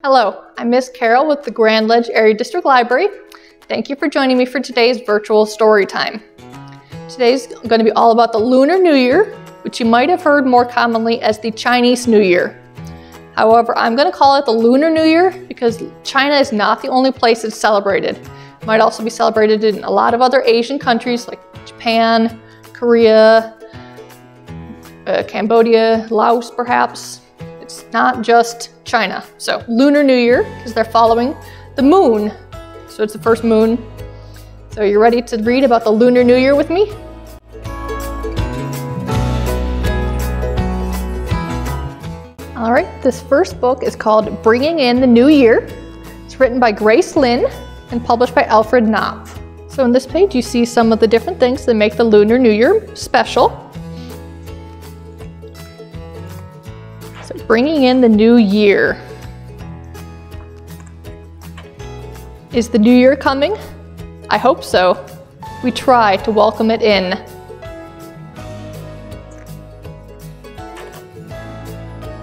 Hello, I'm Miss Carol with the Grand Ledge Area District Library. Thank you for joining me for today's virtual story time. Today's going to be all about the Lunar New Year, which you might have heard more commonly as the Chinese New Year. However, I'm going to call it the Lunar New Year because China is not the only place it's celebrated. It might also be celebrated in a lot of other Asian countries like Japan, Korea, Cambodia, Laos perhaps. It's not just China. So Lunar New Year, because they're following the moon. So it's the first moon. So you're ready to read about the Lunar New Year with me? All right, this first book is called Bringing in the New Year. It's written by Grace Lin and published by Alfred A. Knopf. So on this page you see some of the different things that make the Lunar New Year special. So bringing in the new year. Is the new year coming? I hope so. We try to welcome it in.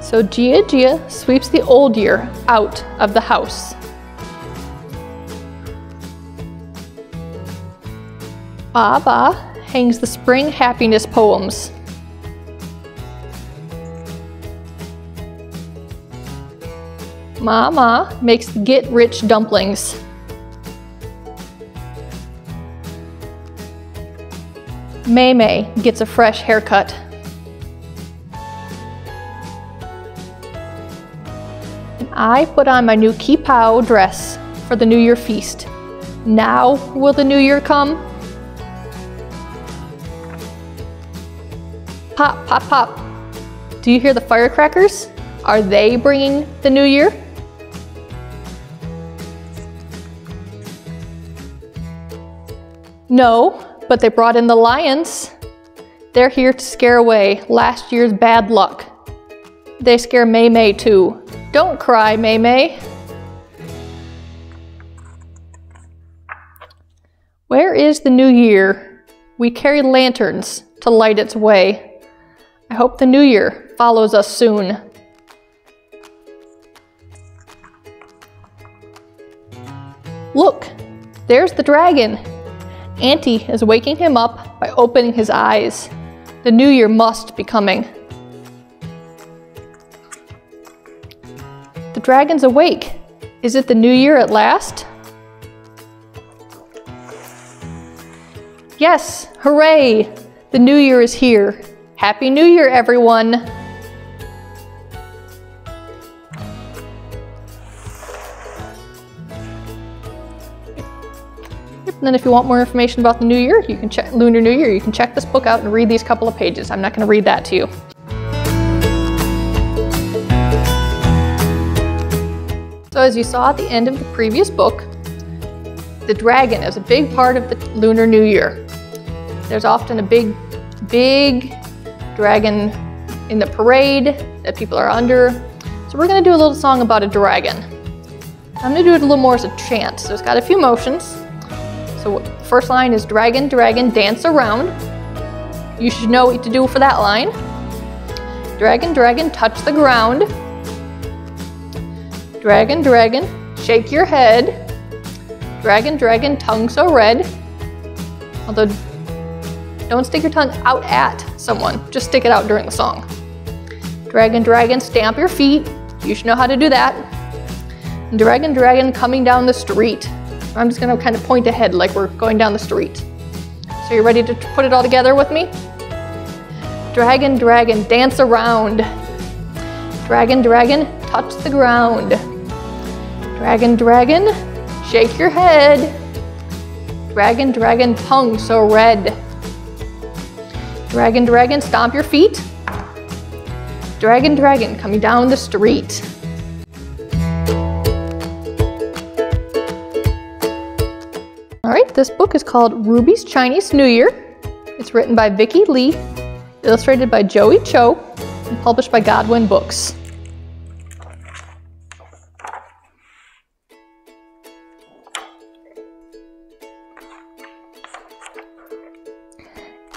So Jia sweeps the old year out of the house. Ba hangs the spring happiness poems. Ma makes the get-rich dumplings. Mei gets a fresh haircut. And I put on my new qipao dress for the New Year feast. Now will the New Year come? Pop, pop, pop. Do you hear the firecrackers? Are they bringing the New Year? No, but they brought in the lions. They're here to scare away last year's bad luck. They scare Mei too. Don't cry, Mei. Where is the new year? We carry lanterns to light its way. I hope the new year follows us soon. Look, there's the dragon. Auntie is waking him up by opening his eyes. The new year must be coming. The dragon's awake. Is it the new year at last? Yes, hooray! The new year is here. Happy New Year, everyone! And then if you want more information about the New Year, you can check Lunar New Year. You can check this book out and read these couple of pages. I'm not going to read that to you. So as you saw at the end of the previous book, the dragon is a big part of the Lunar New Year. There's often a big dragon in the parade that people are under. So we're going to do a little song about a dragon. I'm going to do it a little more as a chant. So it's got a few motions. So the first line is dragon, dragon, dance around. You should know what to do for that line. Dragon, dragon, touch the ground. Dragon, dragon, shake your head. Dragon, dragon, tongue so red. Although, don't stick your tongue out at someone. Just stick it out during the song. Dragon, dragon, stamp your feet. You should know how to do that. And dragon, dragon, coming down the street. I'm just going to kind of point ahead like we're going down the street. So you're ready to put it all together with me? Dragon, dragon, dance around. Dragon, dragon, touch the ground. Dragon, dragon, shake your head. Dragon, dragon, tongue so red. Dragon, dragon, stomp your feet. Dragon, dragon, coming down the street. Alright, this book is called Ruby's Chinese New Year. It's written by Vickie Lee, illustrated by Joey Chou, and published by Godwin Books.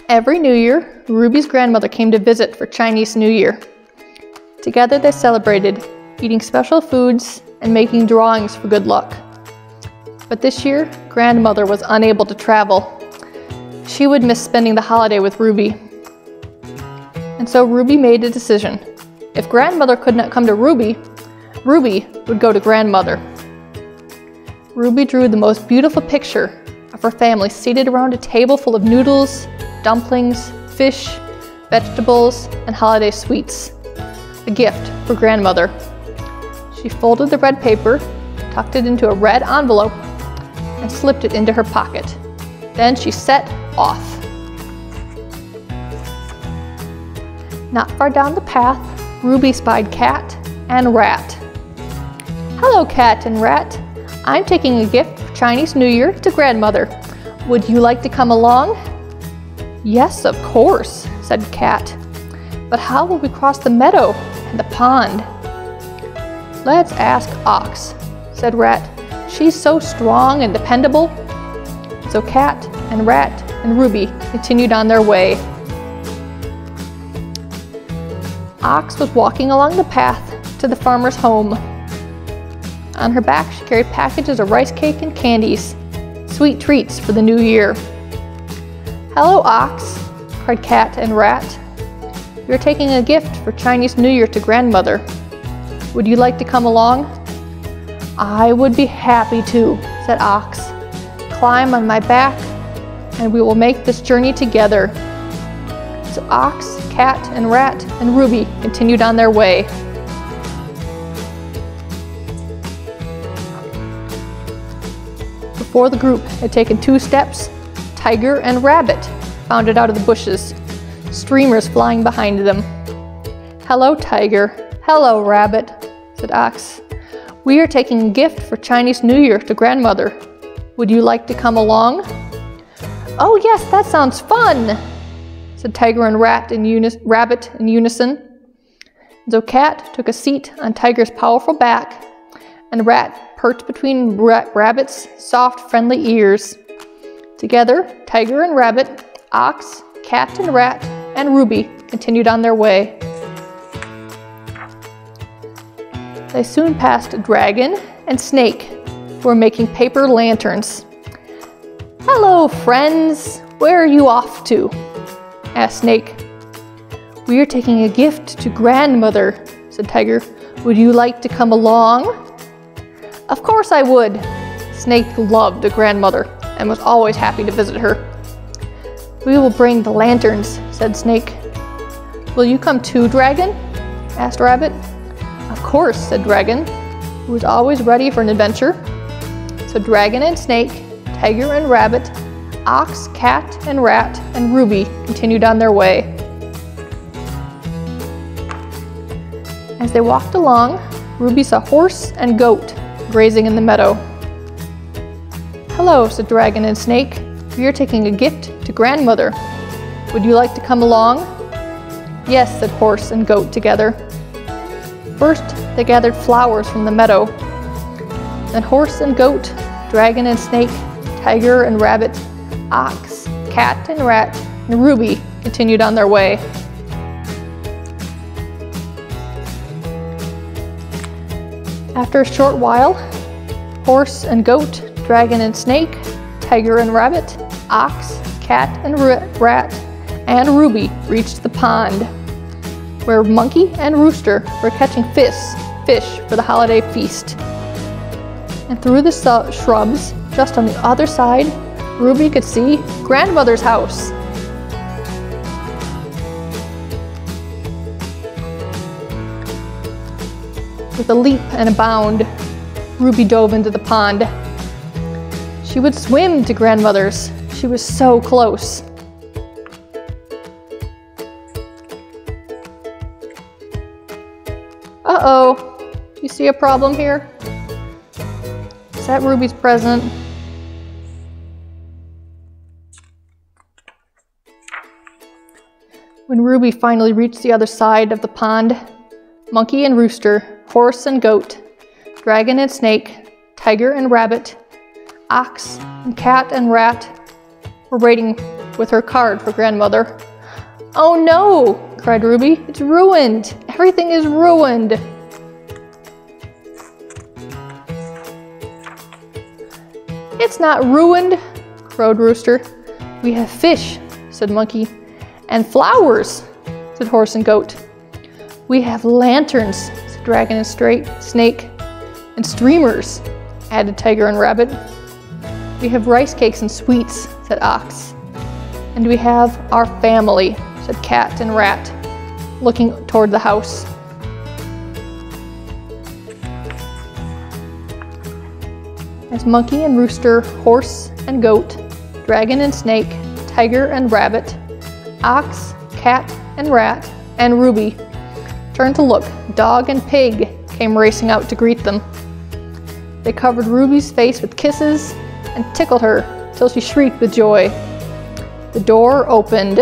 Every New Year, Ruby's grandmother came to visit for Chinese New Year. Together they celebrated, eating special foods and making drawings for good luck. But this year, grandmother was unable to travel. She would miss spending the holiday with Ruby. And so Ruby made a decision. If grandmother could not come to Ruby, Ruby would go to grandmother. Ruby drew the most beautiful picture of her family seated around a table full of noodles, dumplings, fish, vegetables, and holiday sweets. A gift for grandmother. She folded the red paper, tucked it into a red envelope, and slipped it into her pocket. Then she set off. Not far down the path, Ruby spied Cat and Rat. "Hello, Cat and Rat. I'm taking a gift for Chinese New Year to grandmother. Would you like to come along?" "Yes, of course," said Cat. "But how will we cross the meadow and the pond?" "Let's ask Ox," said Rat. "She's so strong and dependable." So Cat and Rat and Ruby continued on their way. Ox was walking along the path to the farmer's home. On her back, she carried packages of rice cake and candies, sweet treats for the new year. "Hello, Ox," cried Cat and Rat. "You're taking a gift for Chinese New Year to grandmother. Would you like to come along?" "I would be happy to," said Ox. "Climb on my back, and we will make this journey together." So Ox, Cat, and Rat, and Ruby continued on their way. Before the group had taken 2 steps, Tiger and Rabbit bounded out of the bushes, streamers flying behind them. "Hello, Tiger. Hello, Rabbit," said Ox. "We are taking a gift for Chinese New Year to grandmother. Would you like to come along?" "Oh yes, that sounds fun," said Tiger and Rabbit in unison. So Cat took a seat on Tiger's powerful back, and Rat perched between Rabbit's soft, friendly ears. Together, Tiger and Rabbit, Ox, Cat and Rat, and Ruby continued on their way. They soon passed Dragon and Snake, who were making paper lanterns. "Hello, friends. Where are you off to?" asked Snake. "We are taking a gift to grandmother," said Tiger. "Would you like to come along?" "Of course I would." Snake loved a grandmother and was always happy to visit her. "We will bring the lanterns," said Snake. "Will you come too, Dragon?" asked Rabbit. "Of course," said Dragon, who was always ready for an adventure. So Dragon and Snake, Tiger and Rabbit, Ox, Cat, and Rat, and Ruby continued on their way. As they walked along, Ruby saw Horse and Goat grazing in the meadow. "Hello," said Dragon and Snake. "We are taking a gift to grandmother. Would you like to come along?" "Yes," said Horse and Goat together. First, they gathered flowers from the meadow. Then Horse and Goat, Dragon and Snake, Tiger and Rabbit, Ox, Cat and Rat, and Ruby continued on their way. After a short while, Horse and Goat, Dragon and Snake, Tiger and Rabbit, Ox, Cat and Rat, and Ruby reached the pond, where Monkey and Rooster were catching fish for the holiday feast. And through the shrubs, just on the other side, Ruby could see grandmother's house. With a leap and a bound, Ruby dove into the pond. She would swim to grandmother's. She was so close. Uh-oh, do you see a problem here? Is that Ruby's present? When Ruby finally reached the other side of the pond, Monkey and Rooster, Horse and Goat, Dragon and Snake, Tiger and Rabbit, Ox and Cat and Rat were waiting with her card for grandmother. "Oh no!" cried Ruby. "It's ruined! Everything is ruined!" "It's not ruined," crowed Rooster. "We have fish," said Monkey. "And flowers," said Horse and Goat. "We have lanterns," said Dragon and Snake. "And streamers," added Tiger and Rabbit. "We have rice cakes and sweets," said Ox. "And we have our family," said Cat and Rat, looking toward the house. As Monkey and Rooster, Horse and Goat, Dragon and Snake, Tiger and Rabbit, Ox, Cat and Rat, and Ruby turned to look, Dog and Pig came racing out to greet them. They covered Ruby's face with kisses and tickled her till she shrieked with joy. The door opened,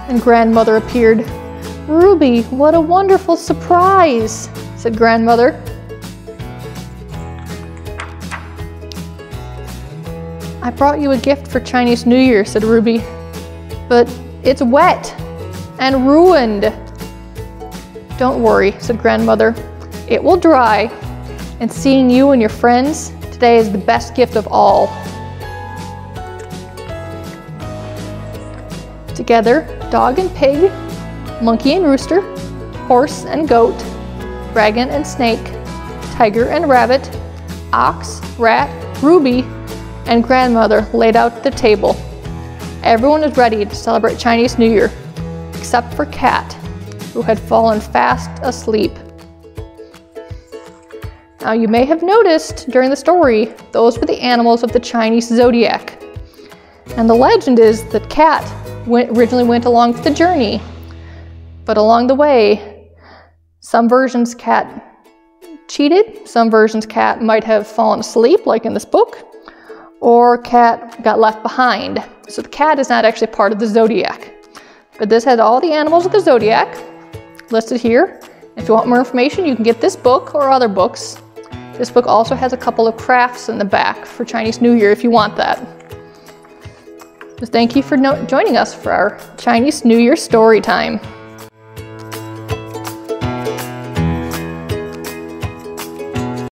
and Grandmother appeared. "Ruby, what a wonderful surprise," said Grandmother. "I brought you a gift for Chinese New Year," said Ruby, "but it's wet and ruined." "Don't worry," said Grandmother. "It will dry, and seeing you and your friends today is the best gift of all." Together, Dog and Pig, Monkey and Rooster, Horse and Goat, Dragon and Snake, Tiger and Rabbit, Ox, Rat, Ruby, and Grandmother laid out the table. Everyone was ready to celebrate Chinese New Year, except for Cat, who had fallen fast asleep. Now you may have noticed during the story, those were the animals of the Chinese zodiac. And the legend is that Cat originally went along with the journey, but along the way, some versions Cat cheated, some versions Cat might have fallen asleep, like in this book, or Cat got left behind. So the cat is not actually part of the zodiac. But this has all the animals of the zodiac listed here. If you want more information, you can get this book or other books. This book also has a couple of crafts in the back for Chinese New Year if you want that. So thank you for joining us for our Chinese New Year story time.